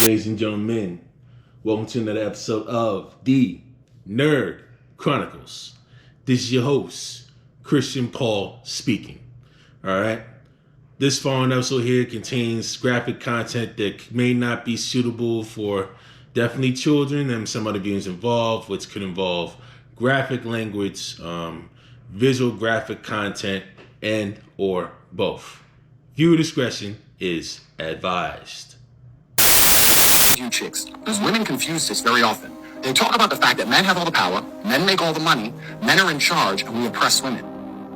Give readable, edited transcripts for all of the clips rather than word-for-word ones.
Ladies and gentlemen, welcome to another episode of The Nerd Chronicles. This is your host, Christian Paul speaking. Alright? This following episode here contains graphic content that may not be suitable for definitely children and some other viewers involved, which could involve graphic language, visual graphic content, and or both. Viewer discretion is advised. You chicks, because women confuse this very often. They talk about the fact that men have all the power, men make all the money, men are in charge, and we oppress women.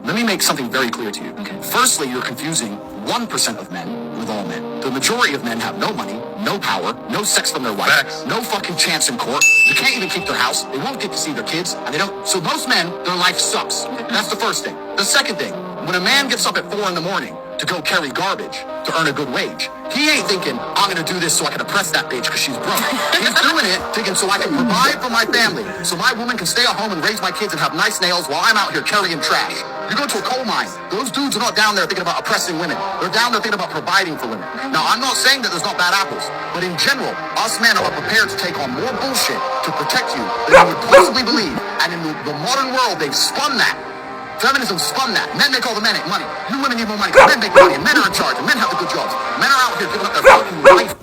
Let me make something very clear to you. Okay. Firstly, you're confusing 1% of men with all men. The majority of men have no money, no power, no sex from their wife, no fucking chance in court. They can't even keep their house. They won't get to see their kids, and they don't. So most men, their life sucks. That's the first thing. The second thing, when a man gets up at 4 in the morning to go carry garbage to earn a good wage, he ain't thinking, I'm gonna do this so I can oppress that bitch because she's broke. He's doing it thinking so I can provide for my family, so my woman can stay at home and raise my kids and have nice nails while I'm out here carrying trash. You go to a coal mine, those dudes are not down there thinking about oppressing women. They're down there thinking about providing for women. Now, I'm not saying that there's not bad apples, but in general, us men are prepared to take on more bullshit to protect you than you would possibly believe. And in the modern world, they've spun that. Feminism spun that. Men make all the men make money. You women need more money because men make money and men are in charge and men have the good jobs. Men are out here giving up their fucking life.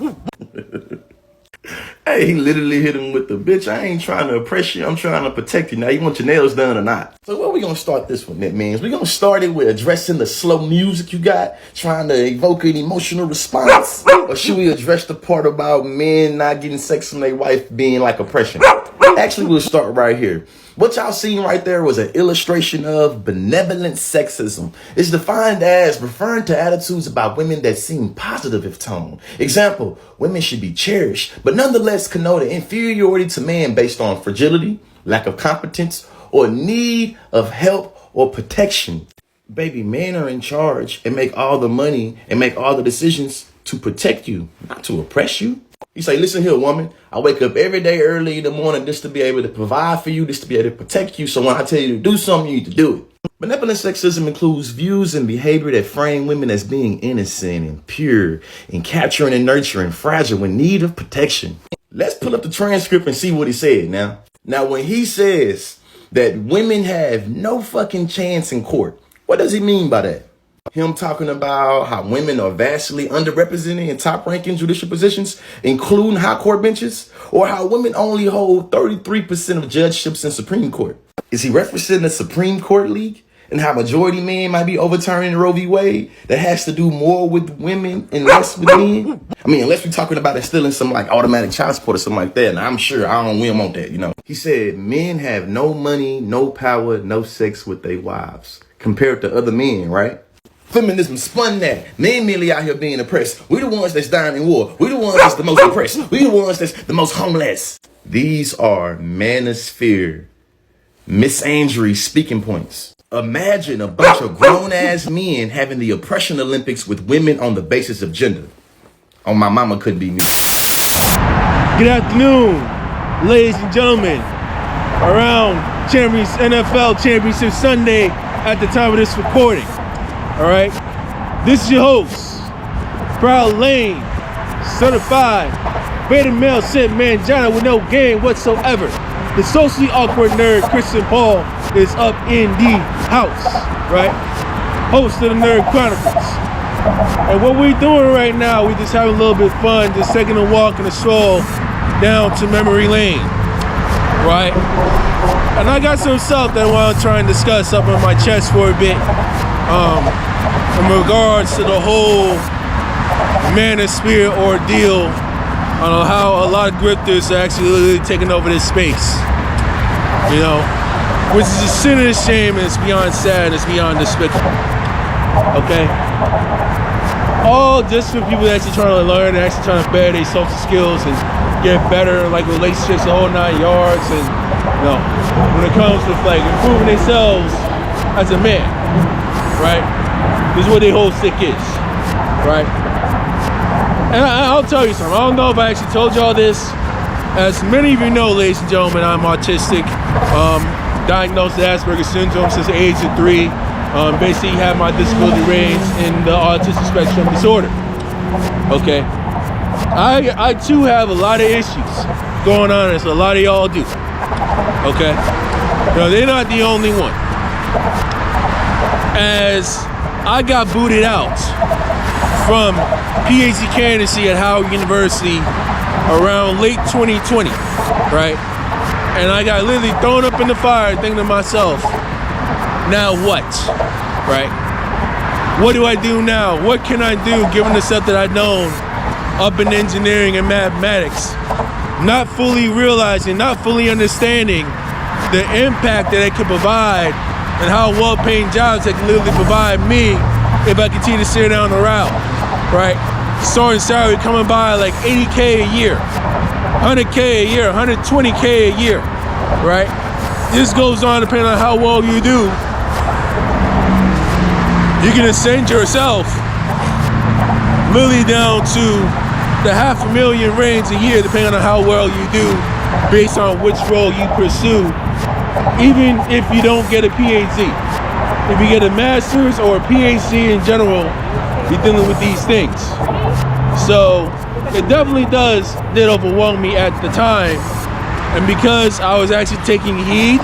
Hey, he literally hit him with the bitch. I ain't trying to oppress you. I'm trying to protect you. Now, you want your nails done or not? So where we going to start this one, that means? We're going to start it with addressing the slow music you got, trying to evoke an emotional response. Or should we address the part about men not getting sex from their wife being like oppression? Actually, we'll start right here. What y'all seen right there was an illustration of benevolent sexism. It's defined as referring to attitudes about women that seem positive if tone. Example, women should be cherished, but nonetheless connote an inferiority to man based on fragility, lack of competence, or need of help or protection. Baby, men are in charge and make all the money and make all the decisions to protect you, not to oppress you. You say, listen here, woman, I wake up every day early in the morning just to be able to provide for you, just to be able to protect you. So when I tell you to do something, you need to do it. Benevolent sexism includes views and behavior that frame women as being innocent and pure and capturing and nurturing, fragile in need of protection. Let's pull up the transcript and see what he said now. Now, when he says that women have no fucking chance in court, what does he mean by that? Him talking about how women are vastly underrepresented in top-ranking judicial positions, including high court benches, or how women only hold 33% of judgeships in Supreme Court. Is he referencing the Supreme Court League and how majority men might be overturning Roe v. Wade that has to do more with women and less with men? I mean, unless we're talking about instilling some like automatic child support or something like that, and I'm sure we don't want that, you know. He said men have no money, no power, no sex with their wives compared to other men, right? Feminism spun that. Men merely out here being oppressed. We the ones that's dying in war. We the ones that's the most oppressed. We the ones that's the most homeless. These are manosphere, misandry speaking points. Imagine a bunch of grown-ass men having the oppression Olympics with women on the basis of gender. Oh, my mama couldn't be me. Good afternoon, ladies and gentlemen. Around NFL Championship Sunday at the time of this recording. All right, this is your host, proud lane, certified, beta male simp mangina with no game whatsoever. The socially awkward nerd, Christian Paul, is up in the house, right? Host of the Nerd Chronicles. And what we're doing right now, we just having a little bit of fun, just taking a walk and a stroll down to memory lane, right? And I got some stuff that I want to try and discuss up on my chest for a bit. In regards to the whole manosphere ordeal, on how a lot of grifters are actually literally taking over this space, you know, which is a sin and a shame, and it's beyond sad, and it's beyond despicable. Okay, all just for people that actually trying to learn and actually trying to better their social skills and get better, like relationships, the whole 9 yards, and you know, when it comes to like improving themselves as a man. Right? This is what their whole stick is. Right? And I'll tell you something. I don't know if I actually told y'all this. As many of you know, ladies and gentlemen, I'm autistic. Diagnosed with Asperger's syndrome since the age of 3. Basically have my disability range in the autistic spectrum disorder. Okay? I too have a lot of issues going on, as a lot of y'all do. Okay? No, they're not the only one. As I got booted out from PhD candidacy at Howard University around late 2020, right? And I got literally thrown up in the fire thinking to myself, now what, right? What do I do now? What can I do given the stuff that I've known up in engineering and mathematics? Not fully realizing, not fully understanding the impact that it could provide and how well-paying jobs they can literally provide me if I continue to stay down the route, right? Starting salary coming by like 80K a year, 100K a year, 120K a year, right? This goes on depending on how well you do. You can ascend yourself literally down to the $500,000 range a year depending on how well you do based on which role you pursue, even if you don't get a PhD. If you get a master's or a PhD in general, you're dealing with these things. So it definitely did overwhelm me at the time. And because I was actually taking heed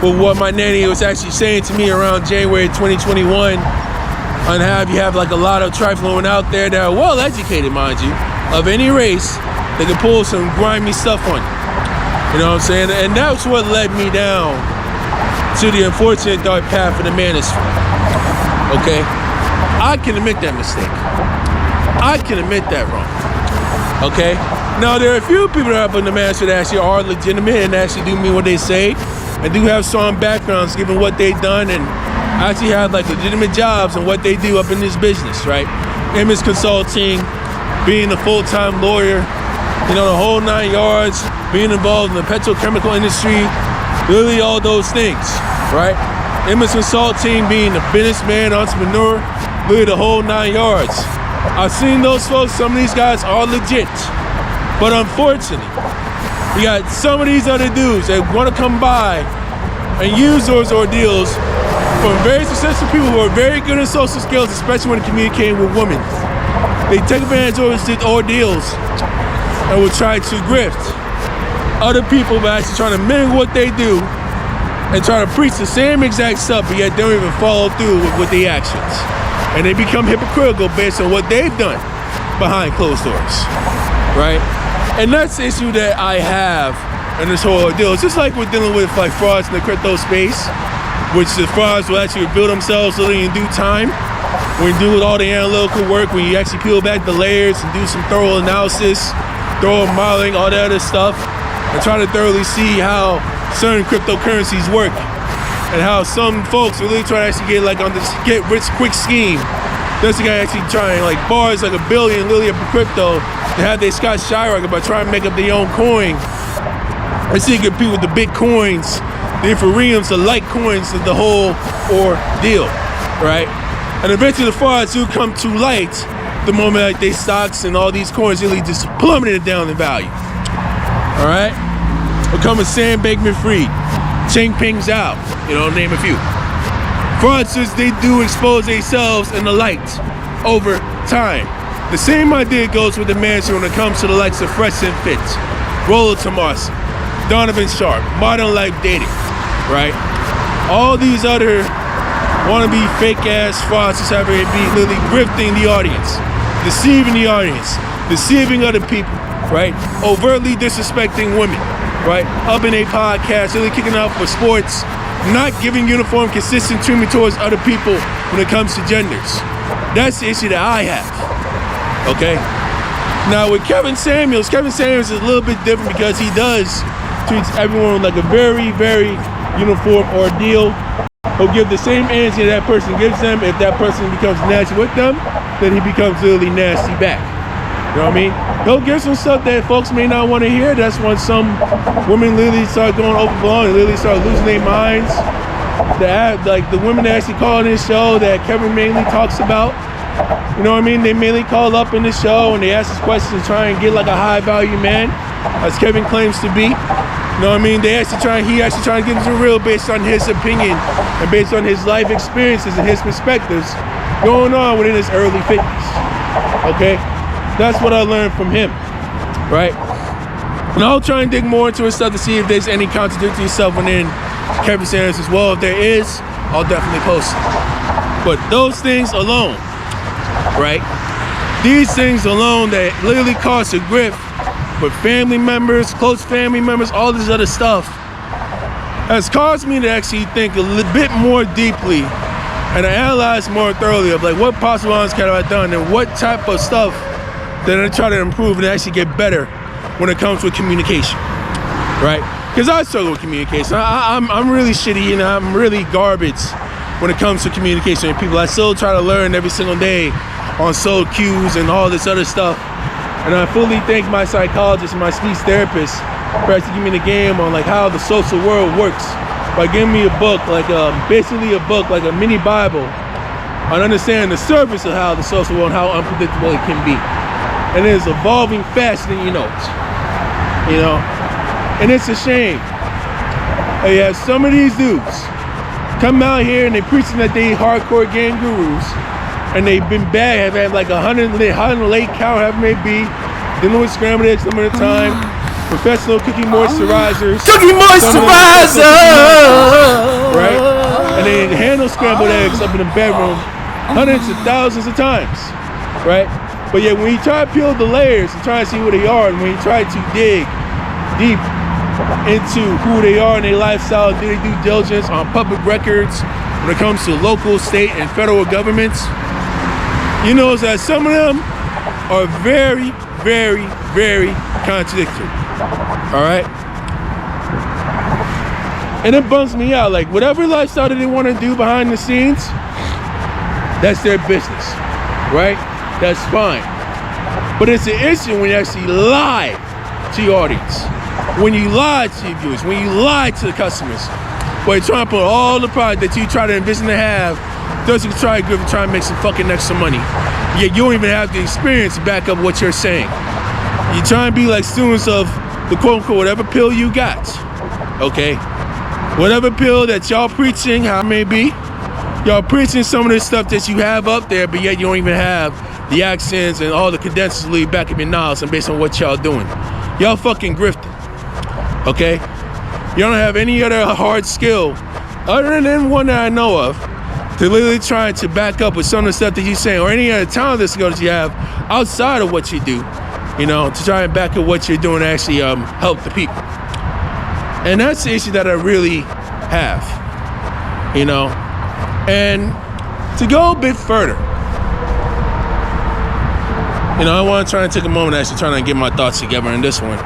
with what my nanny was actually saying to me around January 2021 on how you have like a lot of trifling out there that are well educated, mind you, of any race, they can pull some grimy stuff on you. You know what I'm saying? And that's what led me down to the unfortunate dark path of the manosphere. Okay? I can admit that mistake. I can admit that wrong. Okay? Now, there are a few people that are up in the manosphere that actually are legitimate and actually do mean what they say and do have strong backgrounds given what they've done and actually have like legitimate jobs and what they do up in this business, right? Image consulting, being a full-time lawyer, you know, the whole 9 yards, being involved in the petrochemical industry, really all those things, right? Image consulting, being a businessman, entrepreneur, really the whole 9 yards. I've seen those folks, some of these guys are legit. But unfortunately, you got some of these other dudes that want to come by and use those ordeals from very successful people who are very good in social skills, especially when communicating with women. They take advantage of these ordeals and will try to grift other people by actually trying to mimic what they do and try to preach the same exact stuff, but yet they don't even follow through with the actions. And they become hypocritical based on what they've done behind closed doors, right? And that's the issue that I have in this whole ordeal. It's just like we're dealing with like frauds in the crypto space, which the frauds will actually reveal themselves literally in due time. When you do all the analytical work, when you actually peel back the layers and do some thorough analysis, thorough modeling, all that other stuff, and try to thoroughly see how certain cryptocurrencies work and how some folks really try to actually get like on this get rich quick scheme. There's a guy actually trying like bars like $1 billion literally up in crypto to have their Scott skyrocket by trying to make up their own coin. I see good people with the Bitcoins, the Ethereums, the Litecoins, the whole ordeal, right? And eventually the frauds do come to light the moment like they stocks and all these coins really just plummeted down in value. All right? Becoming Sam Bankman-Fried, Changpeng Zhao, you know, name a few. Fraudsters, they do expose themselves in the light over time. The same idea goes with the manager when it comes to the likes of Fresh and Fit, Roller Tomas, Donovan Sharp, Modern Life Dating, right? All these other wannabe fake-ass fraudsters have it be literally grifting the audience, deceiving the audience, deceiving other people, right? Overtly disrespecting women, right? Up in a podcast, really kicking out for sports, not giving uniform, consistent treatment towards other people when it comes to genders. That's the issue that I have, okay? Now with Kevin Samuels is a little bit different because he does treat everyone like a very, very uniform ordeal. He'll give the same energy that person gives them. If that person becomes nasty with them, then he becomes really nasty back. You know what I mean? He'll give some stuff that folks may not want to hear. That's when some women literally start going overblown and literally start losing their minds. Like the women that actually call in this show that Kevin mainly talks about, you know what I mean? They mainly call up in the show and they ask us questions to try and get like a high value man, as Kevin claims to be. You know what I mean? He actually trying to give us a real based on his opinion and based on his life experiences and his perspectives going on within his early 50s. Okay? That's what I learned from him, right? And I'll try and dig more into his stuff to see if there's any contradictory stuff within Kevin Sanders as well. If there is, I'll definitely post it. But those things alone, right? These things alone that literally cause a grift with family members, close family members, all this other stuff, has caused me to actually think a little bit more deeply and to analyze more thoroughly of like what possible harms could I have done and what type of stuff that I try to improve and actually get better when it comes with communication, right? Because I struggle with communication. I'm really shitty and I'm really garbage when it comes to communication with people. I still try to learn every single day on social cues and all this other stuff. And I fully thank my psychologist and my speech therapist for actually giving me the game on like how the social world works by giving me a book, like basically a book, like a mini Bible on understanding the surface of how the social world and how unpredictable it can be. And it is evolving faster than you know. And it's a shame. You have some of these dudes come out here and they preaching that they hardcore game gurus, and they've been bad, have had like 100 late count, however it may be, dealing with scrambled eggs some of the time, professional cookie moisturizers. Right? And they handle scrambled eggs up in the bedroom hundreds of thousands of times, right? But yet when you try to peel the layers and try to see who they are, and when you try to dig deep into who they are and their lifestyle, do they do diligence on public records when it comes to local, state, and federal governments, you know that some of them are very, very, very contradictory. All right? And it bums me out. Like, whatever lifestyle that they want to do behind the scenes, that's their business, right? That's fine. But it's an issue when you actually lie to your audience, when you lie to your viewers, when you lie to the customers, when you're trying to put all the product that you try to envision to have, just to try and make some fucking extra money. Yet you don't even have the experience to back up what you're saying. You try and be like students of the quote-unquote whatever pill you got, okay? Whatever pill that y'all preaching, how it may be, y'all preaching some of this stuff that you have up there, but yet you don't even have the accents and all the condenses lead back of your knowledge and based on what y'all doing. Y'all fucking grifting, okay? You don't have any other hard skill other than one that I know of to literally try to back up with some of the stuff that you're saying, or any other talent skill that you have outside of what you do, you know, to try and back up what you're doing to actually help the people. And that's the issue that I really have, you know. And to go a bit further, you know, I want to try and take a moment actually trying to get my thoughts together in this one.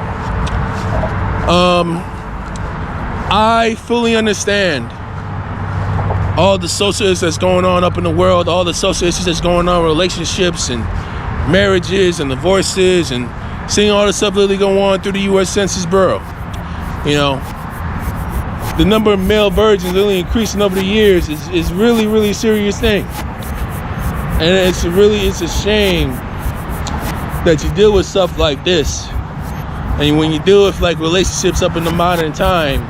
I fully understand all the social issues that's going on up in the world, all the social issues that's going on, relationships and marriages and divorces, and seeing all the stuff literally go on through the U.S. Census Bureau. You know, the number of male virgins really increasing over the years is really, really serious thing. And it's a shame that you deal with stuff like this. And when you deal with like relationships up in the modern time,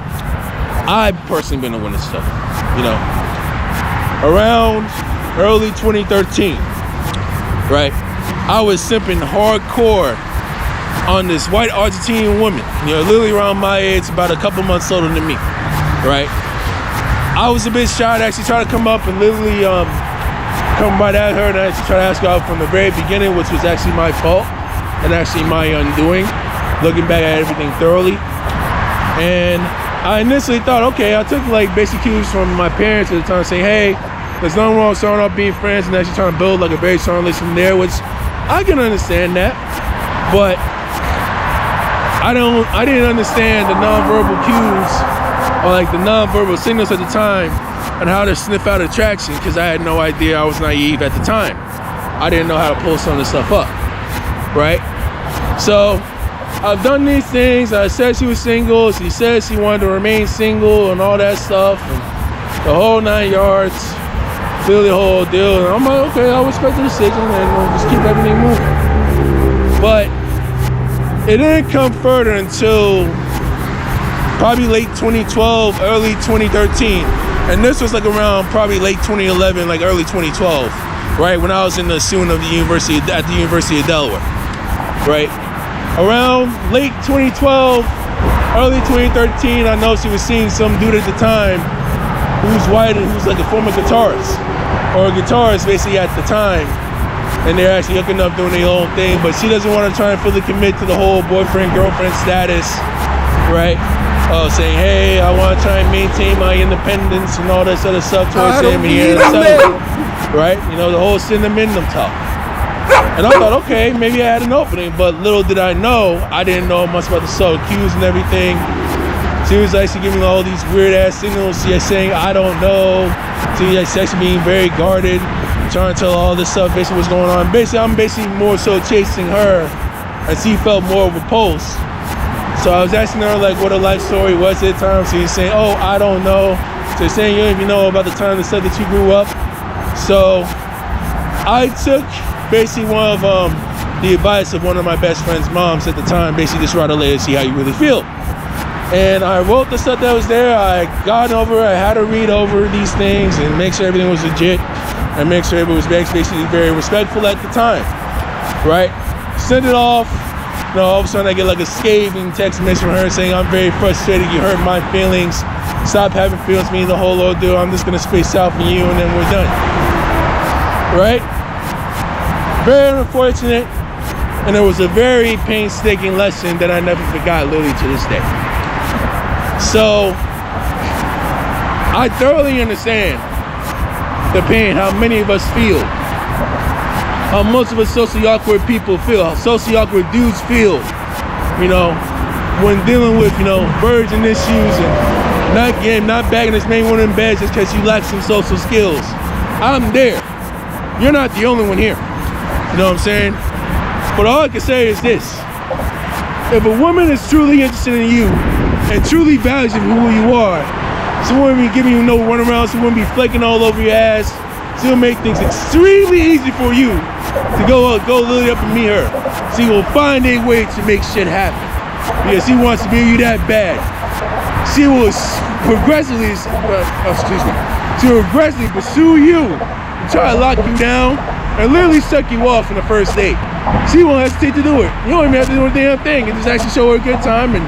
I've personally been doing this stuff, you know. Around early 2013, right? I was simping hardcore on this white Argentinian woman, you know, literally around my age, about a couple months older than me, right? I was a bit shy to actually try to come up and literally come right at her and actually try to ask her out from the very beginning, which was actually my fault and actually my undoing, looking back at everything thoroughly. And I initially thought, okay, I took like basic cues from my parents at the time, saying, hey, there's nothing wrong with starting off being friends and actually trying to build like a very strong relationship from there, which I can understand that, but I didn't understand the nonverbal cues or like the nonverbal signals at the time and how to sniff out attraction, because I had no idea. I was naive at the time. I didn't know how to pull some of this stuff up, right? So I've done these things. I said she was single. She said she wanted to remain single and all that stuff, and the whole 9 yards, clearly the whole deal. And I'm like, okay, I'll respect the decision and we'll just keep everything moving. But it didn't come further until probably late 2012, early 2013. And this was like around probably late 2011, like early 2012, right? When I was in the student of the university, at the University of Delaware. right? Around late 2012, early 2013, I know she was seeing some dude at the time who's white and who's like a former guitarist, or a guitarist basically at the time, and they're actually hooking up doing their own thing, but she doesn't want to try and fully commit to the whole boyfriend-girlfriend status, right? Saying, hey, I want to try and maintain my independence and all this other stuff towards him, right? You know, the whole cinnamon talk. And I thought, okay, maybe I had an opening, but little did I know, I didn't know much about the subtle cues and everything. She was actually giving all these weird ass signals. She was saying, I don't know. She was actually being very guarded, trying to tell all this stuff, basically what's going on. Basically, I'm basically more so chasing her, and she felt more repulsed. So I was asking her like what her life story was at the time. She was saying, oh, I don't know. So she's saying, you don't even know about the time that said that you grew up. So I took basically one of the advice of one of my best friend's moms at the time, basically just write a letter to see how you really feel. And I wrote the stuff that was there. I got over, I had to read over these things and make sure everything was legit and make sure it was basically very respectful at the time, right? Send it off. You know, all of a sudden I get like a scathing text message from her saying, I'm very frustrated, you hurt my feelings, stop having feelings, me the whole ordeal, I'm just gonna space out from you and then we're done, right? Very unfortunate, and it was a very painstaking lesson that I never forgot literally to this day. So, I thoroughly understand the pain, how many of us feel, how most of us socially awkward people feel, how socially awkward dudes feel, you know, when dealing with, you know, virgin issues and not bagging this main woman in bed just because you lack some social skills. I'm there. You're not the only one here. You know what I'm saying? But all I can say is this. If a woman is truly interested in you and truly values you for who you are, she won't be giving you no runaround, she won't be flaking all over your ass. She'll make things extremely easy for you to go literally up and meet her. She will find a way to make shit happen because she wants to be you that bad. She will progressively pursue you and try to lock you down and literally suck you off in the first date. She won't hesitate to do it. You don't even have to do a damn thing. You just actually show her a good time and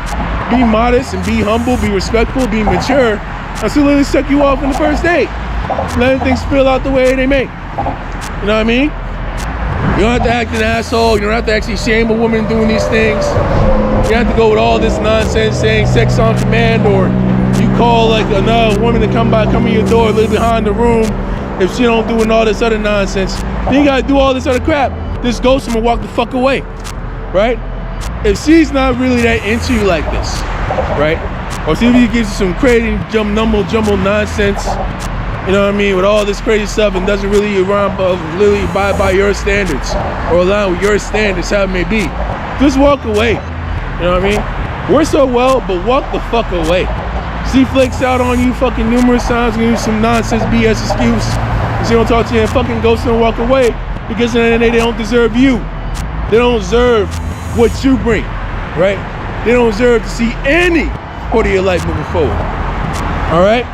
be modest and be humble, be respectful, be mature, and she'll literally suck you off in the first date. Let things spill out the way they may. You know what I mean? You don't have to act an asshole. You don't have to actually shame a woman doing these things. You have to go with all this nonsense saying sex on command, or you call like another woman to come in your door, live behind the room if she don't do all this other nonsense. Then you gotta do all this other crap. Just ghost them and walk the fuck away, right? If she's not really that into you like this, right? Or she gives you some crazy jumble nonsense, you know what I mean, with all this crazy stuff and doesn't really abide by your standards or align with your standards, how it may be, just walk away. You know what I mean? We're so well, but walk the fuck away. She flakes out on you fucking numerous times, give you some nonsense BS excuse. She don't talk to you and fucking ghost and walk away because at the end of the day, they don't deserve you. They don't deserve what you bring, right? They don't deserve to see any part of your life moving forward. All right?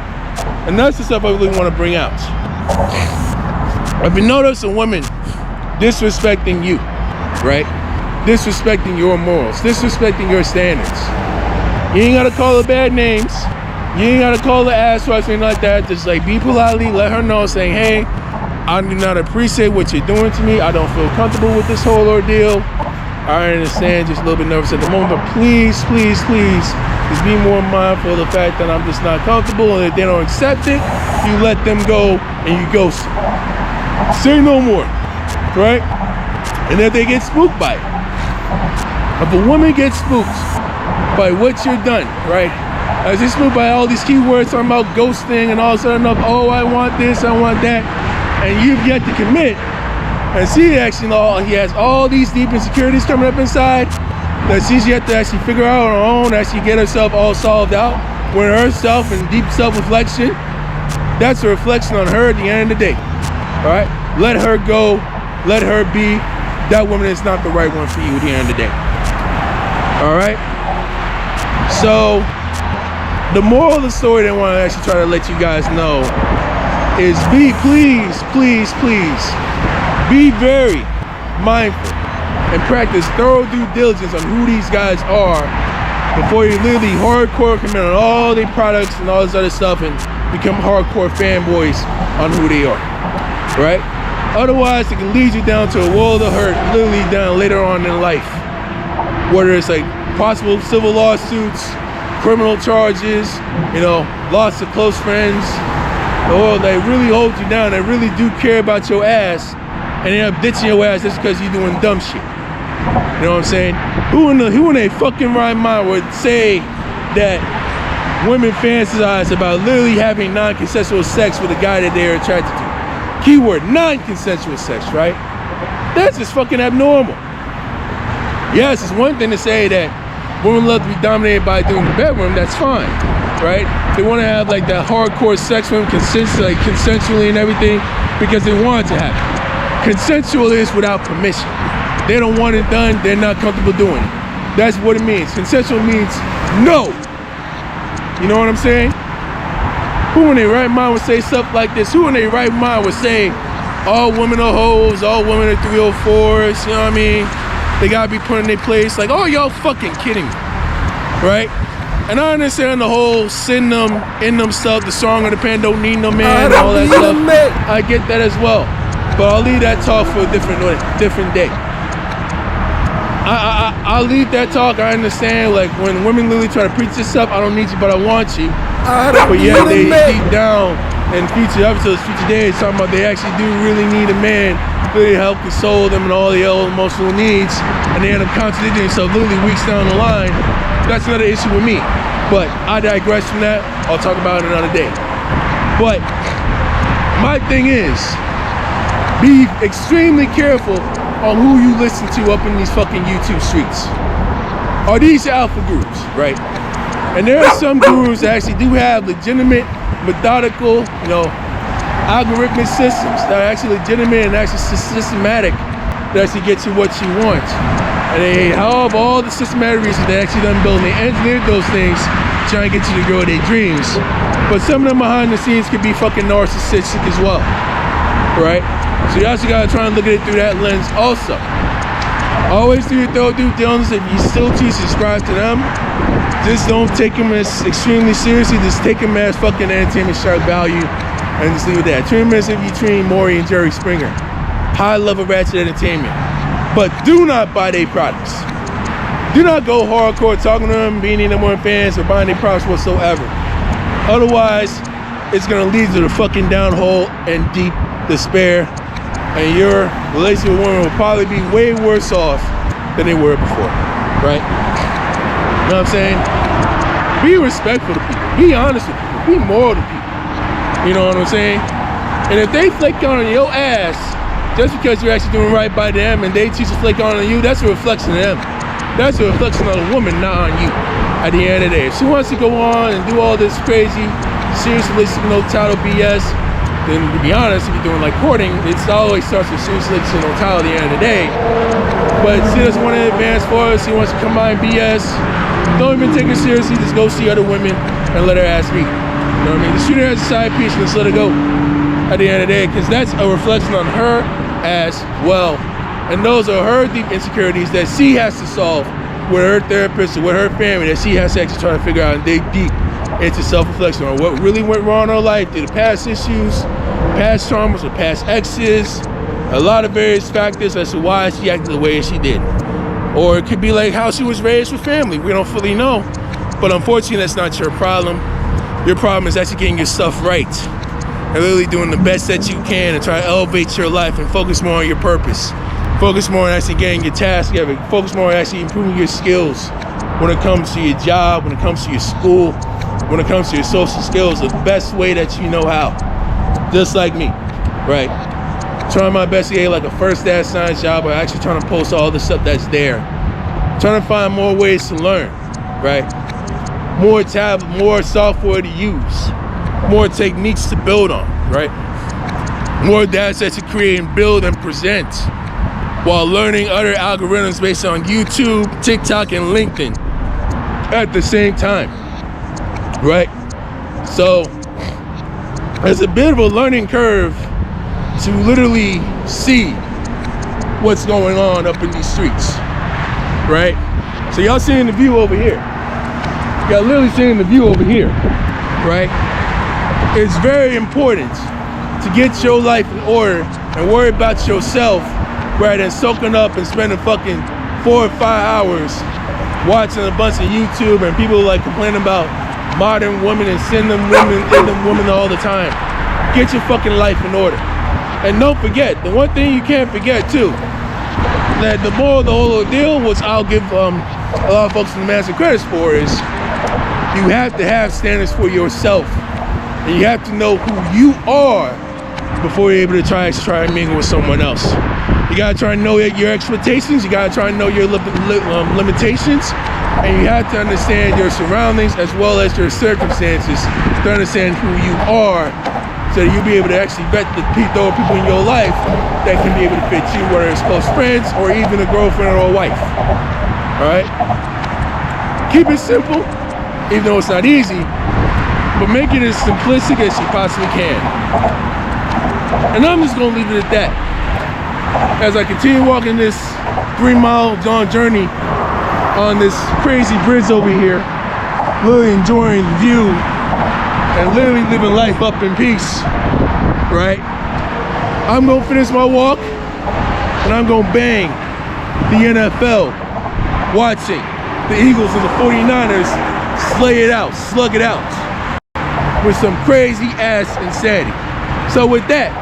And that's the stuff I really want to bring out. I've been noticing women disrespecting you, right? Disrespecting your morals, disrespecting your standards. You ain't gotta call her bad names. You ain't gotta call her ass or anything like that. Just like be politely, let her know, saying, hey, I do not appreciate what you're doing to me. I don't feel comfortable with this whole ordeal. I understand, just a little bit nervous at the moment, but please, please, please, just be more mindful of the fact that I'm just not comfortable, and if they don't accept it, you let them go and you ghost them. Say no more, right? And if they get spooked by it, if a woman gets spooked by what you've done, right? As they spooked by all these keywords talking about ghosting and all this other stuff, oh, I want this, I want that, and you've yet to commit, and she actually, he has all these deep insecurities coming up inside that she's yet to actually figure out on her own, actually get herself all solved out, when herself and deep self-reflection, that's a reflection on her at the end of the day. All right? Let her go, let her be. That woman is not the right one for you at the end of the day. All right? So, the moral of the story that I want to actually try to let you guys know is please, please, please, be very mindful and practice thorough due diligence on who these guys are before you literally hardcore commit on all their products and all this other stuff and become hardcore fanboys on who they are, right? Otherwise, it can lead you down to a world of hurt, literally down later on in life, whether it's like possible civil lawsuits, criminal charges, you know, loss of close friends, or they really hold you down, they really do care about your ass, and they end up ditching your ass just because you're doing dumb shit. You know what I'm saying? Who in a fucking right mind would say that women fantasize about literally having non-consensual sex with a guy that they're attracted to? Keyword, non-consensual sex, right? That's just fucking abnormal. Yes, it's one thing to say that women love to be dominated by doing the bedroom, that's fine, right? They want to have like that hardcore sex with them, consensually and everything, because they want it to happen. Consensual is without permission. They don't want it done, they're not comfortable doing it. That's what it means. Consensual means no. You know what I'm saying? Who in their right mind would say stuff like this? Who in their right mind would say all women are hoes, all women are 304s, you know what I mean? They gotta be put in their place. Like, oh, y'all fucking kidding me, right? And I understand the whole send them, in them stuff, the song of the pen, don't need no man, and all that stuff. I get that as well. But I'll leave that talk for a different day. I'll leave that talk. I understand, like, when women literally try to preach this stuff, I don't need you, but I want you. But yeah, they deep down in future episodes, future days, talking about they actually do really need a man to help console them and all the other emotional needs, and they end up contradicting themselves literally weeks down the line. That's another issue with me. But I digress from that. I'll talk about it another day. But my thing is, be extremely careful on who you listen to up in these fucking YouTube streets. Are these alpha gurus, right? And there are some gurus that actually do have legitimate, methodical, you know, algorithmic systems that are actually legitimate and actually systematic that actually get you what you want. And they have all the systematic reasons they actually done build. They engineered those things trying to get you to grow their dreams. But some of them behind the scenes could be fucking narcissistic as well, right? So you also gotta try and look at it through that lens also. Always do your thorough due diligence. If you still choose to subscribe to them, just don't take them as extremely seriously. Just take them as fucking entertainment shark value and just leave it at that. 20 minutes if you train Maury and Jerry Springer. High level ratchet entertainment. But do not buy their products. Do not go hardcore talking to them, being any more fans, or buying their products whatsoever. Otherwise, it's gonna lead to the fucking downhole and deep despair. And your relationship with women will probably be way worse off than they were before, right? You know what I'm saying? Be respectful to people. Be honest with people. Be moral to people. You know what I'm saying? And if they flake on your ass just because you're actually doing right by them and they choose to flake on you, that's a reflection of them. That's a reflection of the woman, not on you. At the end of the day, if she wants to go on and do all this crazy, serious relationship, no title BS, then to be honest, if you're doing like courting, it always starts with serious relationship, no title at the end of the day. But she doesn't want to advance for us. She wants to combine BS. Don't even take her seriously. Just go see other women and let her ass be. You know what I mean? Just treat her as a side piece and just let her go at the end of the day, because that's a reflection on her as well. And those are her deep insecurities that she has to solve with her therapist or with her family, that she has to actually try to figure out and dig deep into self-reflection on what really went wrong in her life, did the past issues, past traumas, or past exes, a lot of various factors as to why she acted the way she did. Or it could be like how she was raised with family. We don't fully know. But unfortunately, that's not your problem. Your problem is actually getting your stuff right and really doing the best that you can and try to elevate your life and focus more on your purpose. Focus more on actually getting your tasks together. Focus more on actually improving your skills when it comes to your job, when it comes to your school, when it comes to your social skills, the best way that you know how. Just like me, right? Trying my best to get like a first science job, or actually trying to post all the stuff that's there. Trying to find more ways to learn, right? More tablet, more software to use, more techniques to build on, right? More data sets to create and build and present, while learning other algorithms based on YouTube, TikTok, and LinkedIn at the same time, right? So it's a bit of a learning curve to literally see what's going on up in these streets, right? So y'all seeing the view over here. Y'all literally seeing the view over here, right? It's very important to get your life in order and worry about yourself rather than soaking up and spending fucking 4 or 5 hours watching a bunch of YouTube and people like complaining about modern women and send them women all the time. Get your fucking life in order. And don't forget, the one thing you can't forget too, that the moral of the whole deal, which I'll give a lot of folks in the master credits for, is you have to have standards for yourself. And you have to know who you are before you're able to try and mingle with someone else. You gotta try and know your expectations, you gotta try and know your limitations, and you have to understand your surroundings as well as your circumstances to understand who you are, so that you'll be able to actually vet the people in your life that can be able to fit you, whether it's close friends or even a girlfriend or a wife. Alright? Keep it simple, even though it's not easy, but make it as simplistic as you possibly can. And I'm just gonna leave it at that. As I continue walking this 3-mile long journey on this crazy bridge over here, literally enjoying the view and literally living life up in peace, right? I'm gonna finish my walk and I'm gonna bang the NFL, watching the Eagles and the 49ers slug it out with some crazy ass insanity. So with that,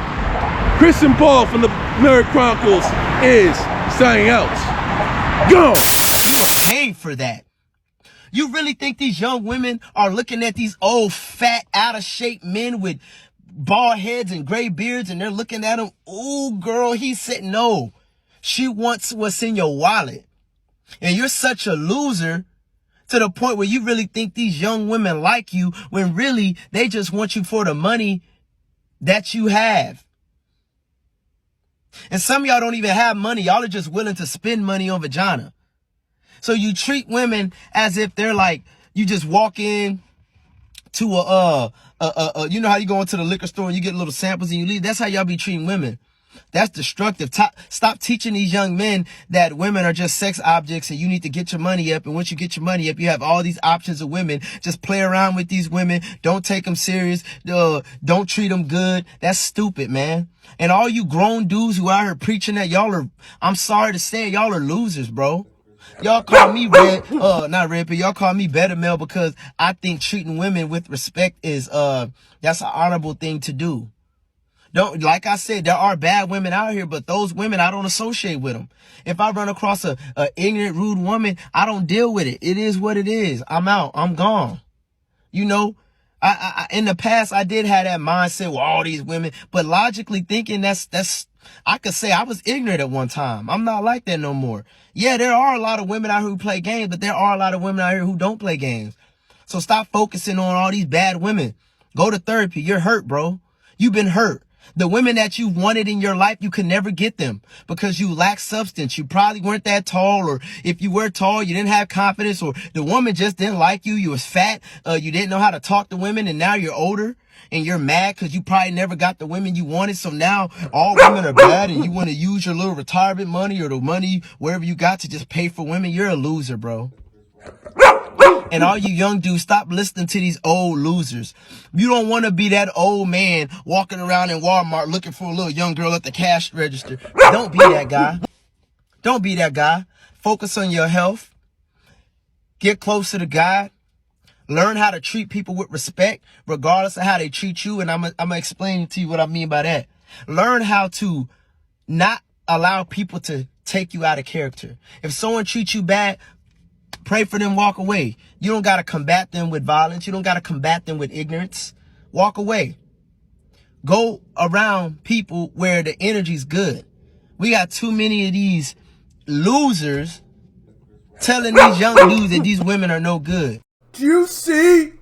Chris and Paul from the Nerd Chronicles is signing out. Go! You are paying for that. You really think these young women are looking at these old, fat, out-of-shape men with bald heads and gray beards, and they're looking at them, ooh, girl, he said no. She wants what's in your wallet. And you're such a loser to the point where you really think these young women like you, when really they just want you for the money that you have. And some of y'all don't even have money. Y'all are just willing to spend money on vagina. So you treat women as if they're like, you just walk in to you know how you go into the liquor store and you get little samples and you leave? That's how y'all be treating women. That's destructive. Stop teaching these young men that women are just sex objects and you need to get your money up. And once you get your money up, you have all these options of women. Just play around with these women. Don't take them serious. Don't treat them good. That's stupid, man. And all you grown dudes who out here preaching that, y'all are, I'm sorry to say, y'all are losers, bro. Y'all call me not red, but y'all call me better male because I think treating women with respect is, that's an honorable thing to do. Don't, like I said, there are bad women out here, but those women, I don't associate with them. If I run across a ignorant, rude woman, I don't deal with it. It is what it is. I'm out. I'm gone. You know, I in the past, I did have that mindset with all these women, but logically thinking that's, I could say I was ignorant at one time. I'm not like that no more. Yeah, there are a lot of women out here who play games, but there are a lot of women out here who don't play games. So stop focusing on all these bad women. Go to therapy. You're hurt, bro. You've been hurt. The women that you wanted in your life, you could never get them because you lack substance. You probably weren't that tall, or if you were tall, you didn't have confidence, or the woman just didn't like you. You was fat. You didn't know how to talk to women, and now you're older and you're mad because you probably never got the women you wanted. So now all women are bad and you want to use your little retirement money or the money, wherever you got, to just pay for women. You're a loser, bro. And all you young dudes, stop listening to these old losers. You don't want to be that old man walking around in Walmart looking for a little young girl at the cash register. Don't be that guy. Don't be that guy. Focus on your health. Get closer to God. Learn how to treat people with respect, regardless of how they treat you. And I'm going to explain to you what I mean by that. Learn how to not allow people to take you out of character. If someone treats you bad, pray for them, walk away. You don't got to combat them with violence. You don't got to combat them with ignorance. Walk away. Go around people where the energy's good. We got too many of these losers telling these young dudes that these women are no good. Do you see